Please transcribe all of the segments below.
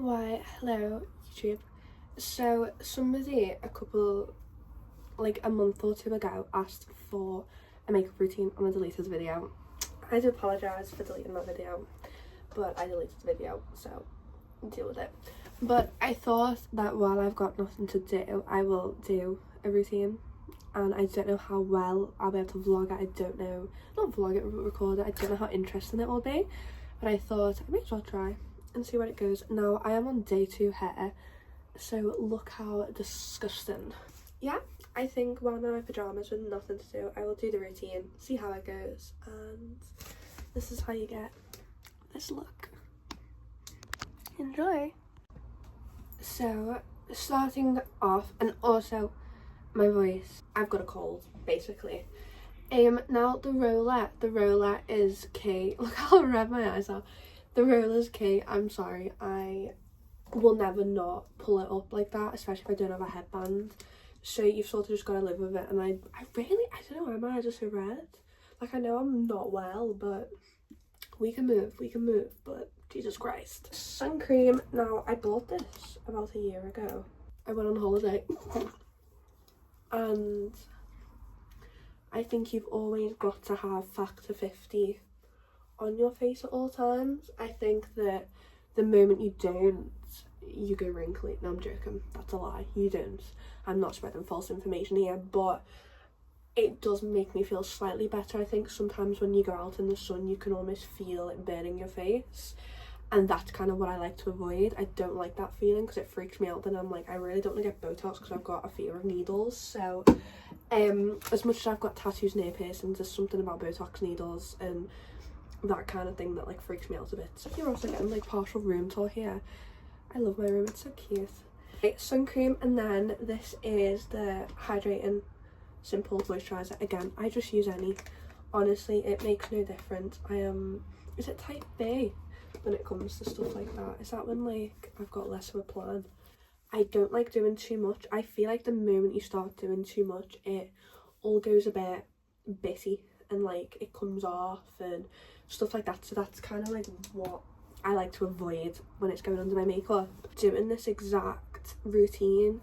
Why, hello YouTube. So somebody a month or two ago asked for a makeup routine on a deleted video. I do apologise for deleting that video, but I deleted the video, so deal with it. But I thought that while I've got nothing to do, I will do a routine, and I don't know how well I'll be able to vlog it. I don't know, not vlog it, record it. I don't know how interesting it will be, but I thought I may as well try and see where it goes. Now I am on day 2 hair, so look how disgusting. Yeah, I think while I'm in my pyjamas with nothing to do, I will do the routine, see how it goes, and this is how you get this look. Enjoy. So starting off, and also my voice, I've got a cold basically. Now the roller is key. Look how red my eyes are. The roller's key. I'm sorry, I will never not pull it up like that, especially if I don't have a headband. So you've sort of just got to live with it. And I don't know why my eyes are so red. Like, I know I'm not well, but we can move, but Jesus Christ. Sun cream. Now, I bought this about a year ago. I went on holiday. And I think you've always got to have factor 50 on your face at all times. I think that the moment you don't, you go wrinkly. No, I'm joking, that's a lie, you don't. I'm not spreading false information here, but it does make me feel slightly better. I think sometimes when you go out in the sun you can almost feel it burning your face, and that's kind of what I like to avoid. I don't like that feeling because it freaks me out. Then I'm like, I really don't want to get Botox because I've got a fear of needles. So as much as I've got tattoos and ear piercings, there's something about Botox needles and that kind of thing that like freaks me out a bit. So you're also getting like partial room tour here. I love my room, it's so cute. Okay, sun cream, and then this is the hydrating simple moisturizer. Again, I just use any, honestly, it makes no difference. Is it type B when it comes to stuff like that? Is that when like I've got less of a plan? I don't like doing too much. I feel like the moment you start doing too much, it all goes a bit bitty and like it comes off and stuff like that. So that's kind of like what I like to avoid when it's going under my makeup. Doing this exact routine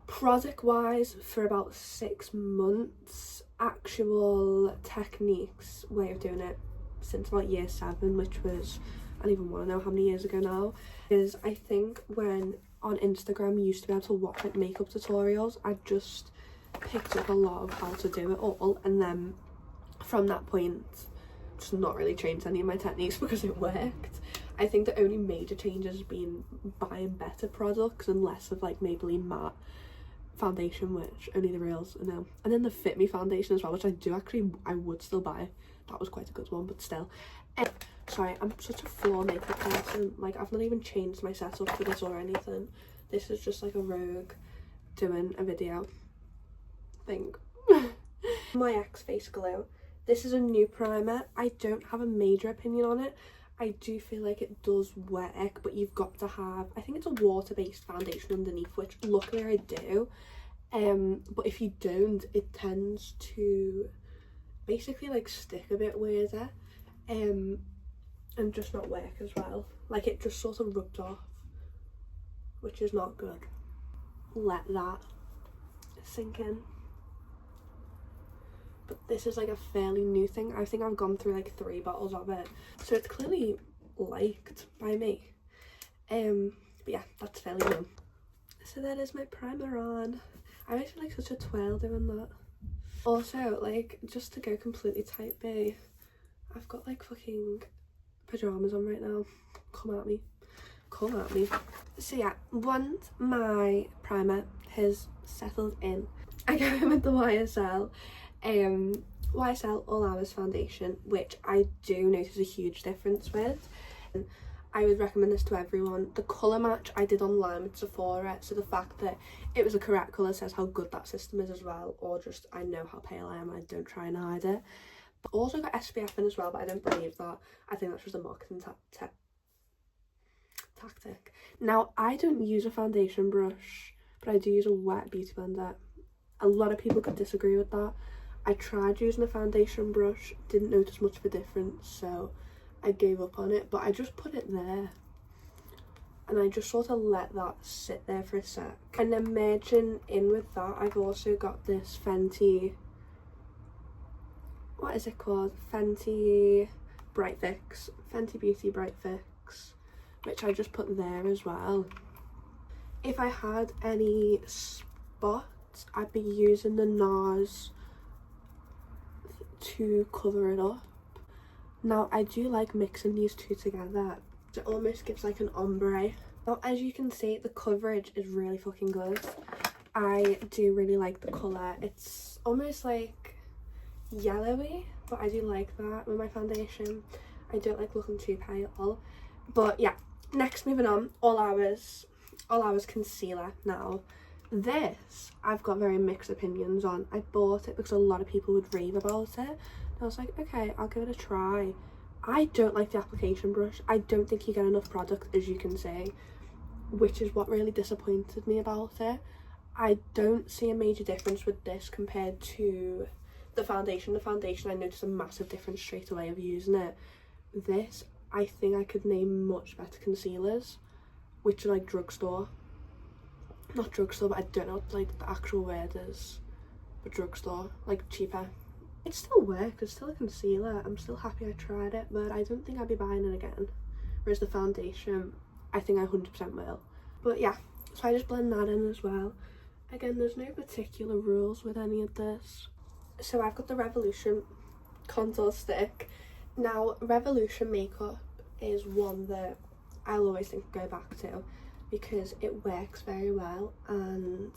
product wise for about 6 months. Actual techniques, way of doing it since about year 7, which was, I don't even want to know how many years ago now. Is I think when on Instagram you used to be able to watch like makeup tutorials, I just picked up a lot of how to do it all, and then from that point just not really changed any of my techniques because it worked. I think the only major change has been buying better products and less of like Maybelline matte foundation, which only the reals know, and then the Fit Me foundation as well, which I would still buy. That was quite a good one, but still. Sorry, I'm such a flaw makeup person. Like, I've not even changed my setup for this or anything. This is just like a rogue doing a video thing. My X Face Glow. This is a new primer. I don't have a major opinion on it. I do feel like it does work, but you've got to have, I think it's a water-based foundation underneath, which luckily I do. But if you don't, it tends to basically like stick a bit weirder, and just not work as well. Like, it just sort of rubs off, which is not good. Let that sink in. But this is like a fairly new thing. I think I've gone through like 3 bottles of it, so it's clearly liked by me. But yeah, that's fairly new. So that is my primer on. I always feel like such a twirl doing that. Also, like, just to go completely type B, I've got like fucking pajamas on right now. Come at me, come at me. So yeah, once my primer has settled in, I go in with the YSL All Hours foundation, which I do notice a huge difference with. I would recommend this to everyone. The colour match I did online with Sephora, so the fact that it was the correct colour says how good that system is as well, or just I know how pale I am and I don't try and hide it. But also got SPF in as well, but I don't believe that. I think that's just a marketing tactic. Now, I don't use a foundation brush, but I do use a wet beauty blender. A lot of people could disagree with that. I tried using a foundation brush, didn't notice much of a difference, so I gave up on it, but I just put it there and I just sort of let that sit there for a sec. And then merging in with that, I've also got this Fenty, what is it called? Fenty Bright Fix, Fenty Beauty Bright Fix, which I just put there as well. If I had any spots, I'd be using the NARS to cover it up. Now, I do like mixing these two together. It almost gives like an ombre. Now, as you can see, the coverage is really fucking good. I do really like the colour. It's almost like yellowy, but I do like that with my foundation. I don't like looking too pale. But yeah, next, moving on, All Hours concealer. Now, this I've got very mixed opinions on. I bought it because a lot of people would rave about it, and I was like, okay, I'll give it a try. I don't like the application brush. I don't think you get enough product, as you can see, which is what really disappointed me about it. I don't see a major difference with this compared to the foundation. The foundation, I noticed a massive difference straight away of using it. This, I think I could name much better concealers, which are like drugstore. Not drugstore, but I don't know what like the actual word is. But drugstore, like cheaper. It still works, it's still a concealer. I'm still happy I tried it, but I don't think I'll be buying it again. Whereas the foundation, I think I 100% will. But yeah, so I just blend that in as well. Again, there's no particular rules with any of this. So I've got the Revolution contour stick. Now, Revolution makeup is one that I'll always think go back to because it works very well and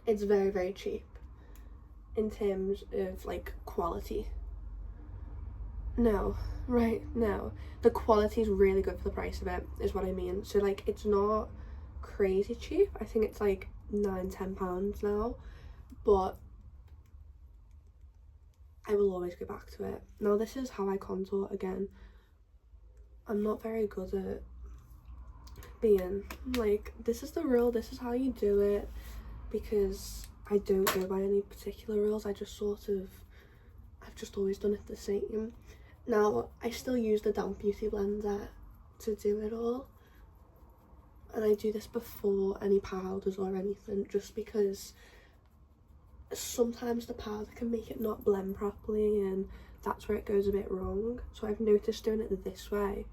it's very, very cheap in terms of like quality. No, the quality is really good for the price of it, is what I mean. So like, it's not crazy cheap. I think it's like £9-10 now, but I will always go back to it. Now, this is how I contour. Again, I'm not very good at being like, this is the rule, this is how you do it, because I don't go by any particular rules. I've just always done it the same. Now, I still use the damp beauty blender to do it all, and I do this before any powders or anything, just because sometimes the powder can make it not blend properly, and that's where it goes a bit wrong. So I've noticed doing it this way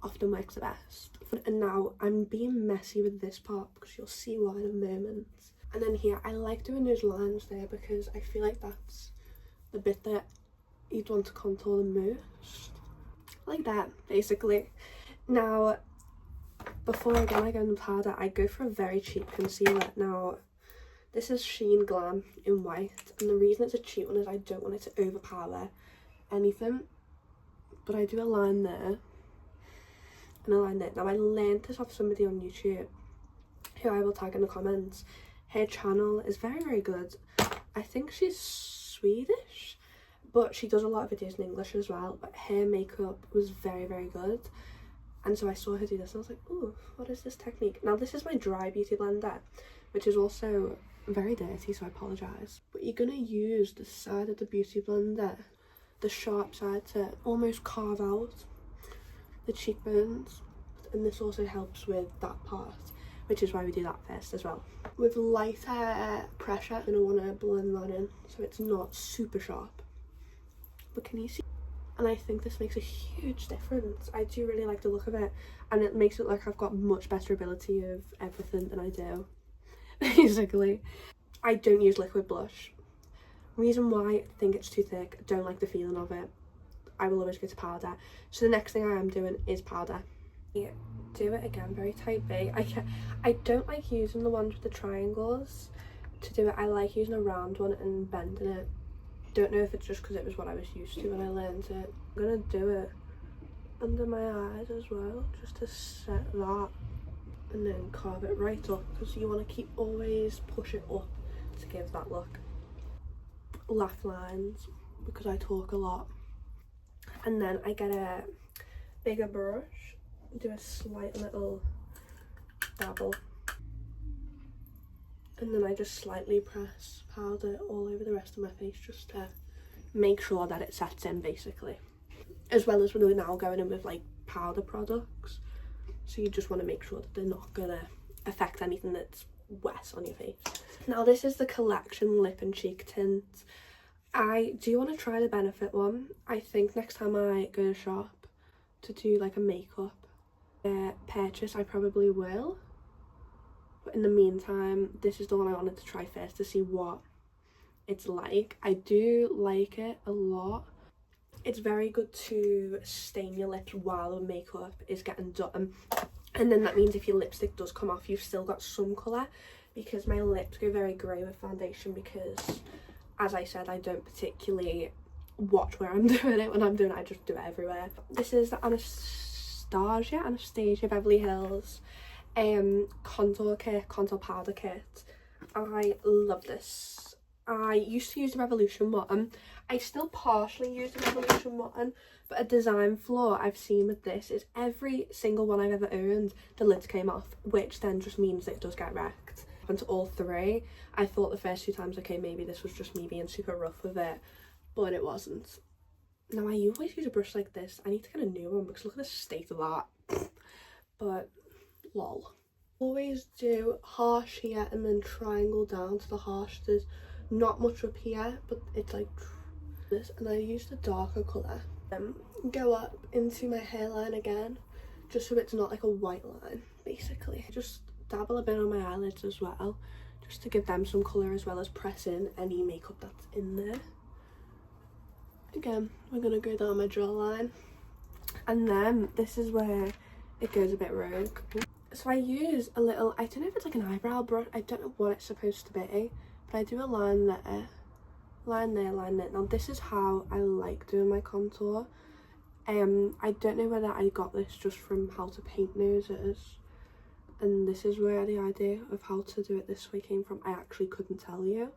often works the best. And now I'm being messy with this part because you'll see why in a moment. And then here, I like doing those lines there because I feel like that's the bit that you'd want to contour the most. Like that, basically. Now, before I go into powder, I go for a very cheap concealer. Now, this is Sheen Glam in white, and the reason it's a cheap one is I don't want it to overpower anything. But I do a line there, and a line there. Now, I learned this off somebody on YouTube, who I will tag in the comments. Her channel is very, very good. I think she's Swedish, but she does a lot of videos in English as well. But her makeup was very, very good. And so I saw her do this and I was like, oh, what is this technique? Now, this is my dry beauty blender, which is also very dirty, so I apologise. But you're going to use the side of the beauty blender, the sharp side, to almost carve out the cheekbones. And this also helps with that part, which is why we do that first as well. With lighter pressure, I'm going to want to blend that in so it's not super sharp. But can you see? And I think this makes a huge difference. I do really like the look of it, and it makes it look like I've got much better ability of everything than I do, basically. I don't use liquid blush. Reason why, I think it's too thick. I don't like the feeling of it. I will always go to powder. So the next thing I am doing is powder. Do it again, very tight V. I don't like using the ones with the triangles to do it. I like using a round one and bending it. Don't know if it's just because it was what I was used to when I learned it. I'm gonna do it under my eyes as well, just to set that, and then carve it right up, because you want to keep always push it up to give that look. Laugh lines, because I talk a lot. And then I get a bigger brush, do a slight little dabble, and then I just slightly press powder all over the rest of my face just to make sure that it sets in, basically. As well as we're now going in with like powder products, so you just want to make sure that they're not gonna affect anything that's wet on your face. Now this is the Collection lip and cheek tint. I do want to try the Benefit one. I think next time I go to shop to do like a makeup purchase, I probably will. But in the meantime, this is the one I wanted to try first to see what it's like. I do like it a lot. It's very good to stain your lips while the makeup is getting done, and then that means if your lipstick does come off, you've still got some colour, because my lips go very grey with foundation, because as I said, I don't particularly watch where I'm doing it. When I'm doing it, I just do it everywhere. This is the Anastasia Beverly Hills contour powder kit. I love this. I used to use the Revolution one. I still partially use the Revolution one, but a design flaw I've seen with this is every single one I've ever owned, the lids came off, which then just means that it does get wrecked. Happened to all three. I thought the first 2 times, okay, maybe this was just me being super rough with it, but it wasn't. Now I always use a brush like this. I need to get a new one because look at the state of that. But lol. Always do harsh here and then triangle down to the harsh. There's not much up here, but it's like this, and I use the darker colour. Go up into my hairline again, just so it's not like a white line, basically. Just dabble a bit on my eyelids as well, just to give them some colour, as well as press in any makeup that's in there. Again, we're gonna go down my jawline, and then this is where it goes a bit rogue. So I use a little, I don't know if it's like an eyebrow brush, I don't know what it's supposed to be, but I do a line there, line there, line there. Now this is how I like doing my contour. I don't know whether I got this just from How to Paint Noses, and this is where the idea of how to do it this way came from. I actually couldn't tell you.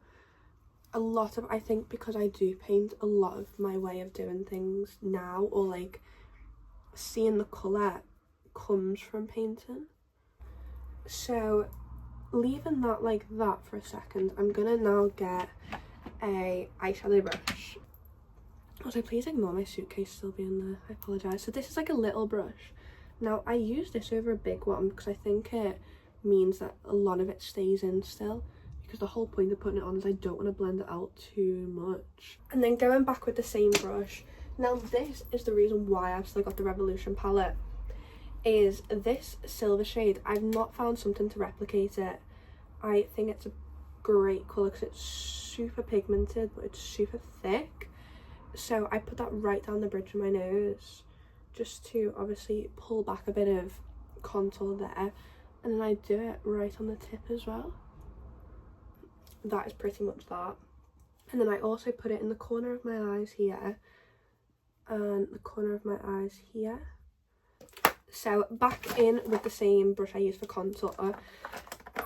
I think because I do paint, a lot of my way of doing things now, or like seeing the colour, comes from painting. So leaving that like that for a second, I'm gonna now get a eyeshadow brush. Also, please ignore my suitcase still being there, I apologise. So this is like a little brush. Now I use this over a big one because I think it means that a lot of it stays in still, because the whole point of putting it on is I don't want to blend it out too much. And then going back with the same brush. Now this is the reason why I've still got the Revolution palette, is this silver shade. I've not found something to replicate it. I think it's a great colour because it's super pigmented, but it's super thick. So I put that right down the bridge of my nose, just to obviously pull back a bit of contour there, and then I do it right on the tip as well. That is pretty much that. And then I also put it in the corner of my eyes here, and the corner of my eyes here. So back in with the same brush I used for contour,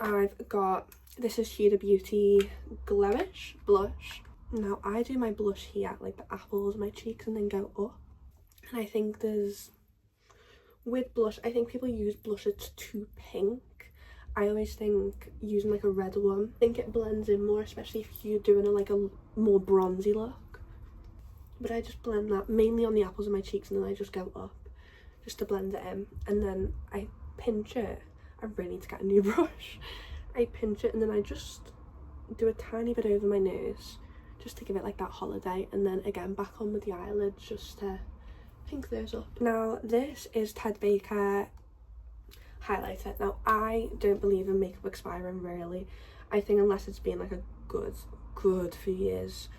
I've got, this is Huda Beauty Glowish Blush. Now I do my blush here, like the apples of my cheeks, and then go up. And I think with blush, I think people use blush that's too pink. I always think using like a red one, I think it blends in more, especially if you're doing a more bronzy look. But I just blend that mainly on the apples of my cheeks, and then I just go up just to blend it in, and then I pinch it. I really need to get a new brush. I pinch it, and then I just do a tiny bit over my nose just to give it like that holiday, and then again back on with the eyelids just to pink those up. Now this is Ted Baker highlighter. Now I don't believe in makeup expiring, really. I think unless it's been like a good few years,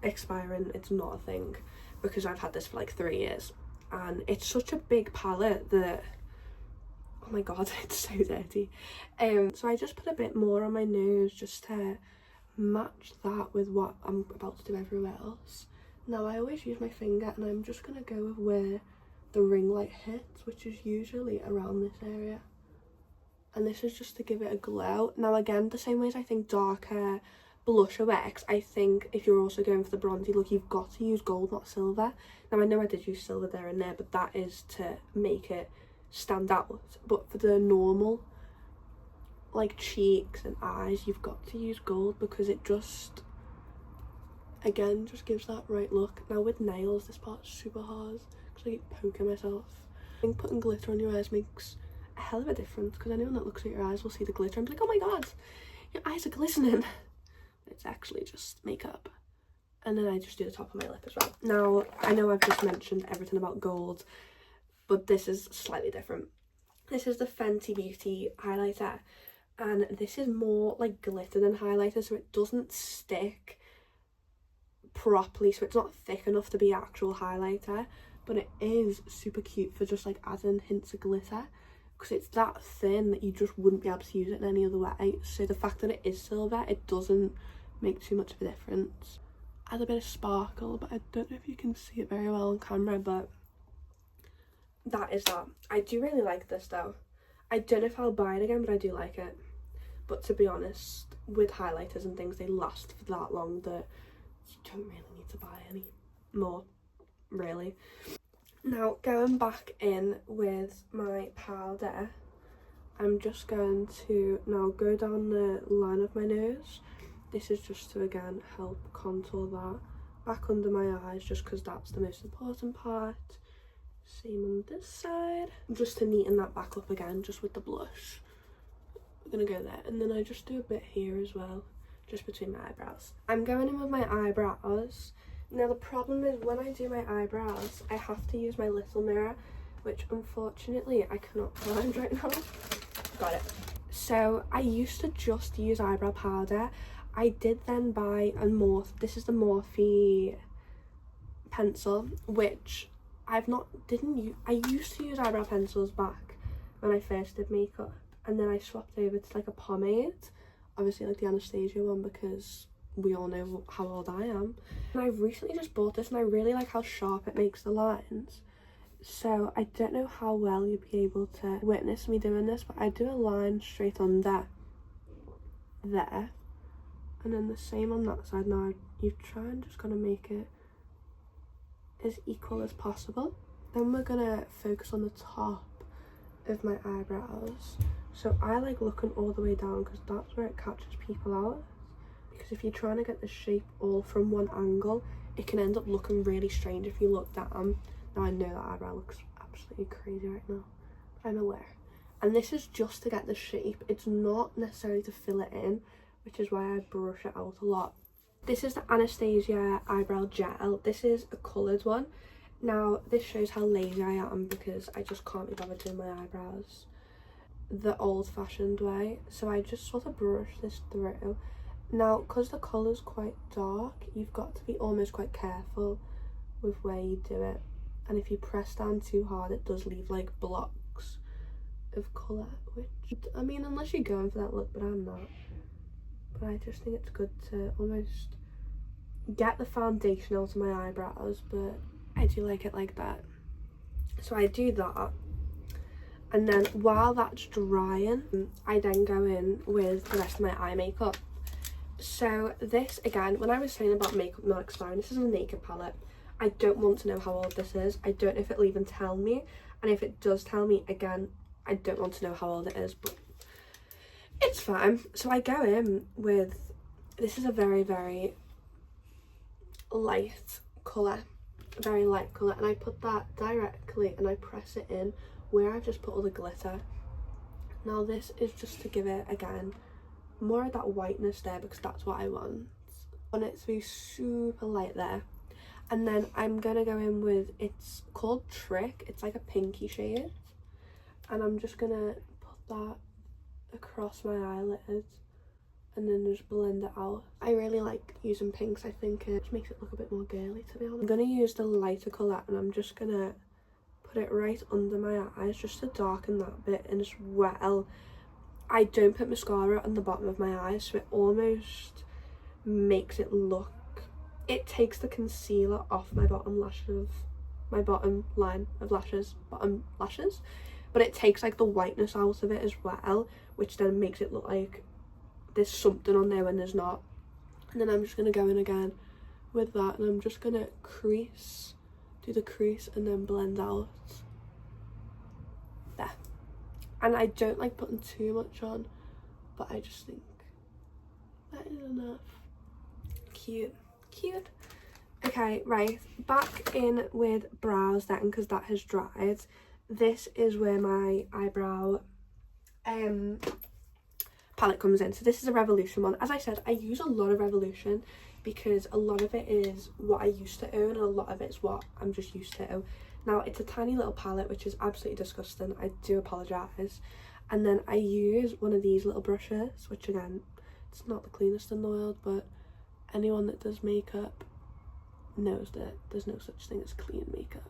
expiring, it's not a thing, because I've had this for like 3 years, and it's such a big palette that, oh my god, it's so dirty. So I just put a bit more on my nose just to match that with what I'm about to do everywhere else. Now I always use my finger, and I'm just gonna go with where the ring light hits, which is usually around this area, and this is just to give it a glow. Now again, the same way as I think darker blusher works, I think if you're also going for the bronzy look, you've got to use gold, not silver. Now I know I did use silver there and there, but that is to make it stand out. But for the normal like cheeks and eyes, you've got to use gold, because it just, again, just gives that right look. Now with nails, this part's super hard because I keep poking myself. I think putting glitter on your eyes makes a hell of a difference, because anyone that looks at your eyes will see the glitter and be like, oh my god, your eyes are glistening. It's actually just makeup. And then I just do the top of my lip as well. Now, I know I've just mentioned everything about gold, but this is slightly different. This is the Fenty Beauty highlighter, and this is more like glitter than highlighter, so it doesn't stick properly, so it's not thick enough to be actual highlighter, but it is super cute for just like adding hints of glitter, because it's that thin that you just wouldn't be able to use it in any other way. So the fact that it is silver, it doesn't make too much of a difference. Add a bit of sparkle, but I don't know if you can see it very well on camera, but that is that. I do really like this though. I don't know if I'll buy it again, but I do like it. But to be honest, with highlighters and things, they last for that long that you don't really need to buy any more, really. Now, going back in with my powder, I'm just going to now go down the line of my nose. This is just to, again, help contour that back under my eyes, just because that's the most important part. Same on this side. Just to neaten that back up again, just with the blush. I'm going to go there. And then I just do a bit here as well, just between my eyebrows. I'm going in with my eyebrows. Now, the problem is when I do my eyebrows, I have to use my little mirror, which unfortunately I cannot find right now. Got it. So I used to just use eyebrow powder. I did then buy a this is the Morphe pencil, which I used to use eyebrow pencils back when I first did makeup, and then I swapped over to like a pomade, obviously like the Anastasia one, because we all know how old I am. And I recently just bought this and I really like how sharp it makes the lines. So I don't know how well you'd be able to witness me doing this, but I do a line straight under there, and then the same on that side. Now you try and just kind of make it as equal as possible. Then we're gonna focus on the top of my eyebrows. So I like looking all the way down, because that's where it catches people out. Because if you're trying to get the shape all from one angle, it can end up looking really strange if you look down. Now I know that eyebrow looks absolutely crazy right now, but I'm aware. And this is just to get the shape. It's not necessarily to fill it in, which is why I brush it out a lot. This is the Anastasia eyebrow gel. This is a coloured one. Now this shows how lazy I am, because I just can't be bothered doing my eyebrows the old-fashioned way. So I just sort of brush this through. Now, because the colour's quite dark, you've got to be almost quite careful with where you do it. And if you press down too hard, it does leave like blocks of colour, which, I mean, unless you're going for that look, but I'm not. But I just think it's good to almost get the foundation out of my eyebrows, but I do like it like that. So I do that, and then while that's drying, I then go in with the rest of my eye makeup. So this, again, when I was saying about makeup not expiring, this is a naked palette. I don't want to know how old this is. I don't know if it'll even tell me, and if it does tell me, again, I don't want to know how old it is, but it's fine. So I go in with, this is a very, very light colour, very light colour, and I put that directly and I press it in where I've just put all the glitter. Now this is just to give it, again, more of that whiteness there, because that's what I want. I want it to be super light there. And then I'm gonna go in with, it's called Trick, it's like a pinky shade, and I'm just gonna put that across my eyelids and then just blend it out. I really like using pinks. I think it just makes it look a bit more girly, to be honest. I'm gonna use the lighter colour, and I'm just gonna put it right under my eyes just to darken that bit in as well. I don't put mascara on the bottom of my eyes, so it almost makes it look, it takes the concealer off my bottom line of lashes, but it takes like the whiteness out of it as well, which then makes it look like there's something on there when there's not. And then I'm just going to go in again with that, and I'm just going to crease, do the crease, and then blend out there. And I don't like putting too much on, but I just think that is enough. Cute. Okay, right, back in with brows then, because that has dried. This is where my eyebrow palette comes in. So this is a Revolution one. As I said, I use a lot of Revolution because a lot of it is what I used to own and a lot of it's what I'm just used to. Now, it's a tiny little palette, which is absolutely disgusting. I do apologise. And then I use one of these little brushes, which again, it's not the cleanest in the world, but anyone that does makeup knows that there's no such thing as clean makeup.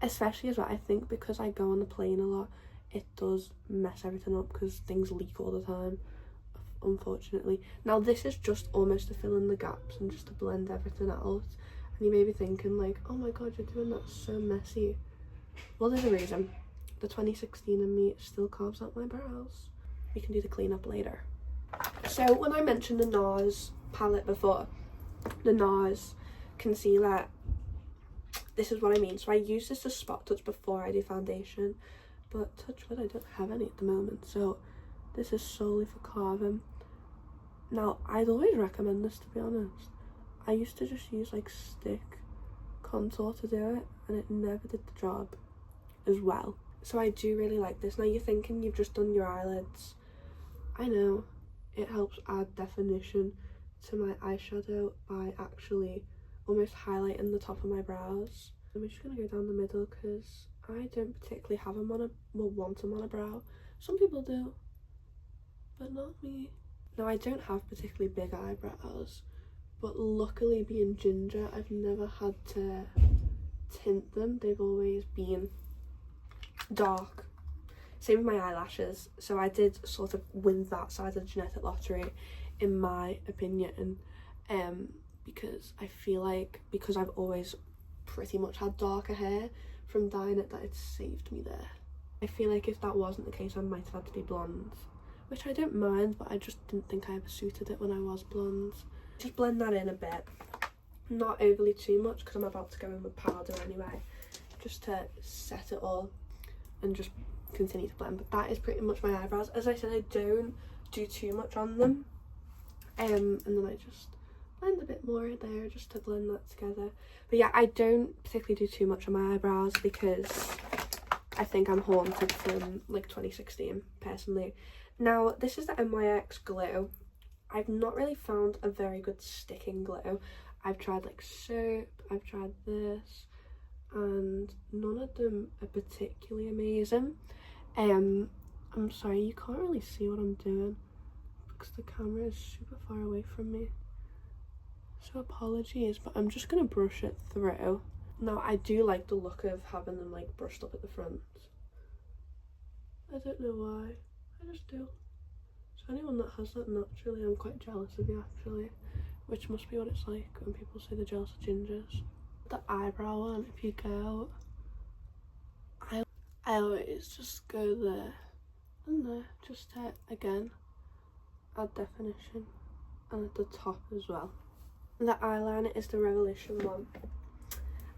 Especially as well, I think because I go on the plane a lot, it does mess everything up because things leak all the time, unfortunately. Now this is just almost to fill in the gaps and just to blend everything out. And you may be thinking like, oh my god, you're doing that so messy. Well, there's a reason. The 2016 in me still carves out my brows. We can do the cleanup later. So when I mentioned the NARS palette before, the NARS concealer, this is what I mean. So I use this as spot touch before I do foundation, but touch wood, I don't have any at the moment, so this is solely for carving. Now, I'd always recommend this, to be honest. I used to just use like stick contour to do it, and it never did the job as well. So I do really like this. Now you're thinking you've just done your eyelids. I know, it helps add definition to my eyeshadow by actually almost highlighting the top of my brows. I'm just gonna go down the middle because I don't particularly have them on want them on a brow. Some people do, but not me. Now I don't have particularly big eyebrows, but luckily being ginger, I've never had to tint them. They've always been dark. Same with my eyelashes. So I did sort of win that side of the genetic lottery, in my opinion, because I feel like because I've always pretty much had darker hair from dyeing it, that it's saved me there. I feel like if that wasn't the case, I might have had to be blonde, which I don't mind, but I just didn't think I ever suited it when I was blonde. Just blend that in a bit, not overly too much because I'm about to go in with powder anyway, just to set it all and just continue to blend. But that is pretty much my eyebrows. As I said, I don't do too much on them, and then I just blend a bit more there just to blend that together. But yeah, I don't particularly do too much on my eyebrows because I think I'm haunted from like 2016 personally. Now this is the NYX glue. I've not really found a very good sticking glue. I've tried like soap, I've tried this, and none of them are particularly amazing. I'm sorry, you can't really see what I'm doing because the camera is super far away from me, so apologies, but I'm just gonna brush it through. Now I do like the look of having them like brushed up at the front. I don't know why, I just do. So anyone that has that naturally, I'm quite jealous of you actually, which must be what it's like when people say they're jealous of gingers. The eyebrow one, if you go, I always just go there and there, just to again add definition, and at the top as well. The eyeliner is the Revolution one,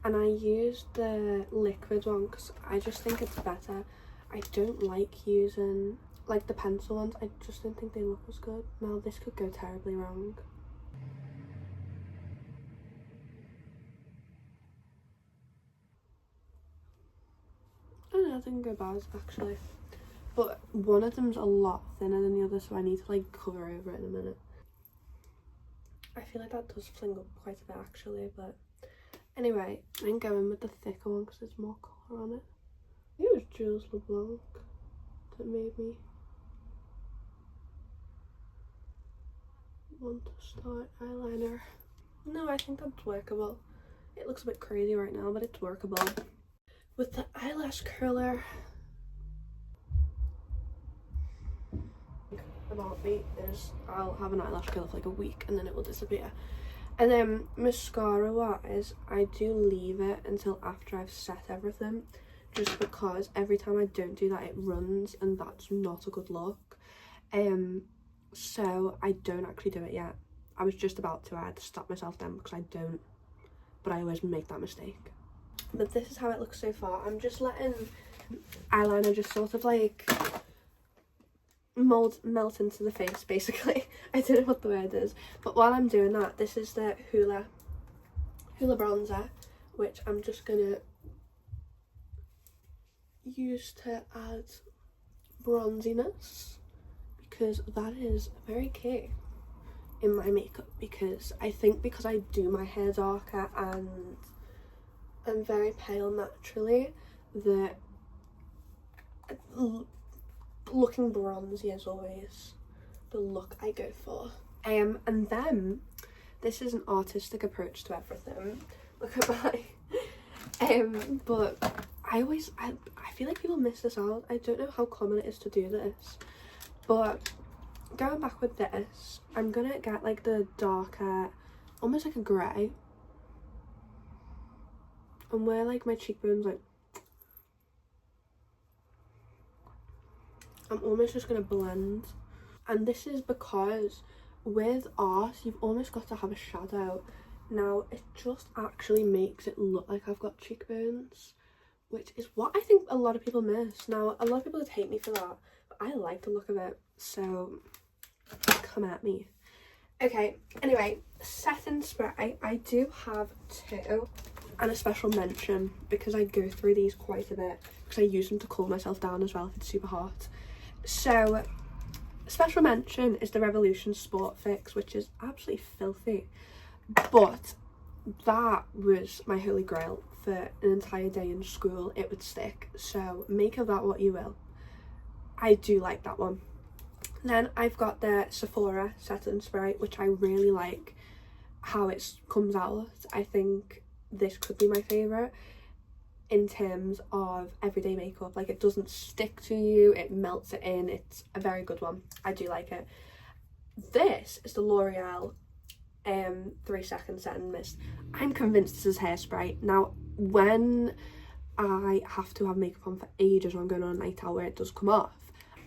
and I used the liquid one because I just think it's better. I don't like using like the pencil ones, I just don't think they look as good. Now this could go terribly wrong. Oh no, I didn't go bad actually, but one of them's a lot thinner than the other, so I need to like cover over it in a minute. I feel like that does fling up quite a bit actually, but anyway, I'm going with the thicker one because there's more colour on it. I think it was Jules LeBlanc that made me want to start eyeliner. No, I think that's workable. It looks a bit crazy right now, but it's workable. With the eyelash curler, about me is I'll have an eyelash curler for like a week and then it will disappear. And then mascara wise, I do leave it until after I've set everything, just because every time I don't do that it runs, and that's not a good look. So I don't actually do it yet. I was just about to, I had to stop myself then because I don't, but I always make that mistake. But this is how it looks so far. I'm just letting eyeliner just sort of like melt into the face basically. I don't know what the word is, but while I'm doing that, this is the Hoola bronzer, which I'm just gonna use to add bronziness, because that is very key in my makeup, because I think because I do my hair darker and I'm very pale naturally, that looking bronzy is always the look I go for. And then this is an artistic approach to everything. Look at my but I feel like people miss this out. I don't know how common it is to do this, but going back with this, I'm gonna get like the darker, almost like a grey, and where like my cheekbones, like I'm almost just gonna blend. And this is because with art you've almost got to have a shadow. Now it just actually makes it look like I've got cheekbones, which is what I think a lot of people miss. Now a lot of people would hate me for that, but I like the look of it, so come at me. Okay, anyway, setting spray, I do have two, and a special mention because I go through these quite a bit because I use them to cool myself down as well if it's super hot. So special mention is the Revolution Sport Fix, which is absolutely filthy, but that was my holy grail for an entire day in school. It would stick, so make of that what you will. I do like that one. Then I've got the Sephora setting spray, which I really like how it comes out. I think this could be my favourite in terms of everyday makeup. Like, it doesn't stick to you, it melts it in. It's a very good one. I do like it. This is the L'Oreal 3 Second Setting Mist. I'm convinced this is hairspray. Now, when I have to have makeup on for ages or I'm going on a night out where it does come off,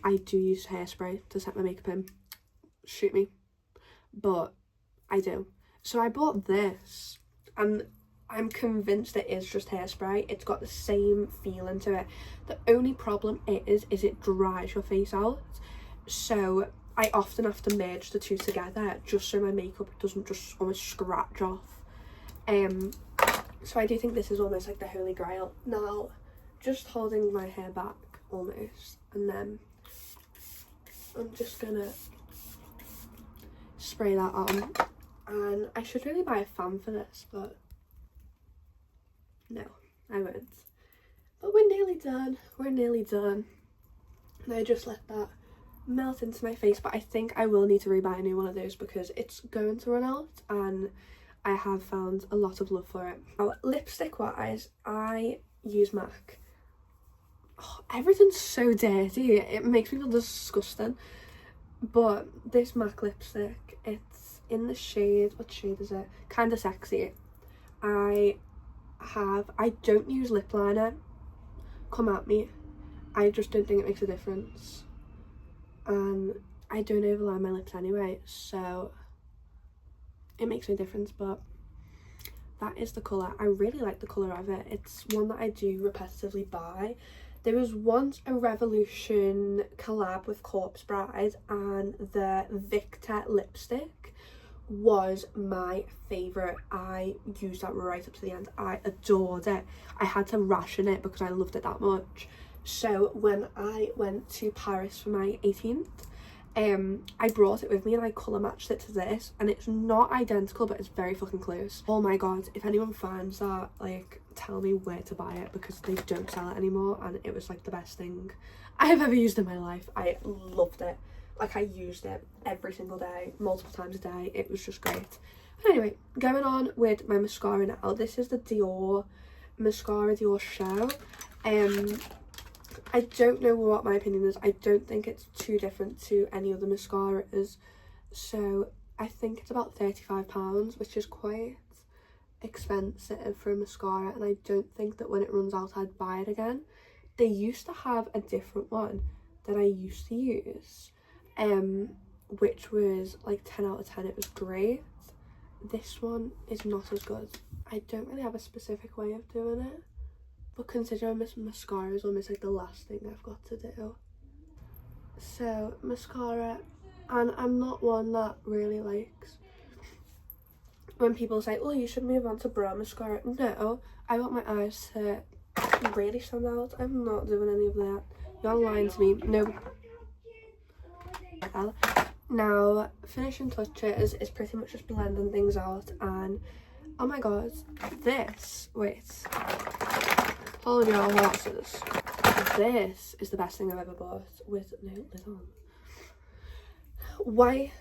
I do use hairspray to set my makeup in. Shoot me. But I do. So I bought this, and I'm convinced it is just hairspray. It's got the same feeling to it. The only problem is it dries your face out. So I often have to merge the two together just so my makeup doesn't just almost scratch off. So I do think this is almost like the holy grail. Now, just holding my hair back almost, and then I'm just gonna spray that on. And I should really buy a fan for this, but no, I won't. But we're nearly done. We're nearly done. And I just let that melt into my face, but I think I will need to rebuy a new one of those because it's going to run out, and I have found a lot of love for it. Now, lipstick wise, I use MAC. Oh, everything's so dirty, it makes me feel disgusting. But this MAC lipstick, it's in the shade, what shade is it? Kinda Sexy. I don't use lip liner, come at me. I just don't think it makes a difference, and I don't overline my lips anyway, so it makes no difference. But that is the colour. I really like the colour of it. It's one that I do repetitively buy. There was once a Revolution collab with Corpse Bride, and the Victor lipstick was my favourite. I used that right up to the end. I adored it. I had to ration it because I loved it that much. So when I went to Paris for my 18th, I brought it with me and I colour matched it to this, and it's not identical but it's very fucking close. Oh my god, if anyone finds that, like, tell me where to buy it because they don't sell it anymore, and it was like the best thing I have ever used in my life. I loved it. Like, I used it every single day, multiple times a day. It was just great. But anyway, going on with my mascara now. This is the Dior mascara, Dior Show. I don't know what my opinion is. I don't think it's too different to any other mascaras. So I think it's about £35, which is quite expensive for a mascara. And I don't think that when it runs out, I'd buy it again. They used to have a different one that I used to use, which was like 10 out of 10. It was great. This one is not as good. I don't really have a specific way of doing it, but considering this mascara is almost like the last thing I've got to do. So mascara, and I'm not one that really likes when people say, oh, you should move on to brow mascara. No, I want my eyes to really stand out. I'm not doing any of that. You're lying to me. No. Now, finishing touches is pretty much just blending things out, and oh my god, this, wait, hold your horses. This is the best thing I've ever bought with no lid on. White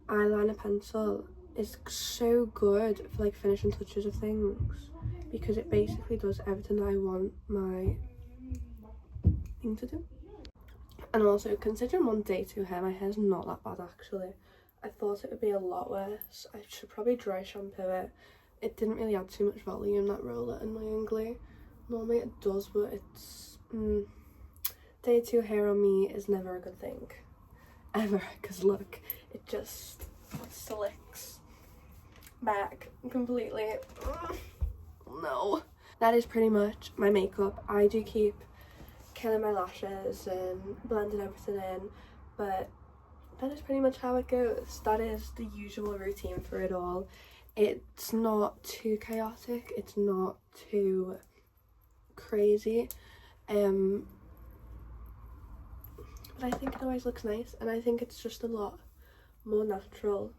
eyeliner pencil is so good for like finishing touches of things, because it basically does everything that I want my thing to do. And also, considering I'm on day 2 hair, my hair's not that bad actually. I thought it would be a lot worse. I should probably dry shampoo it. It didn't really add too much volume, that roller, annoyingly. Normally it does, but it's day 2 hair on me is never a good thing ever, because look, it just slicks back completely. No, that is pretty much my makeup. I do keep killing my lashes and blending everything in, but that is pretty much how it goes. That is the usual routine for it all. It's not too chaotic, it's not too crazy, but I think it always looks nice, and I think it's just a lot more natural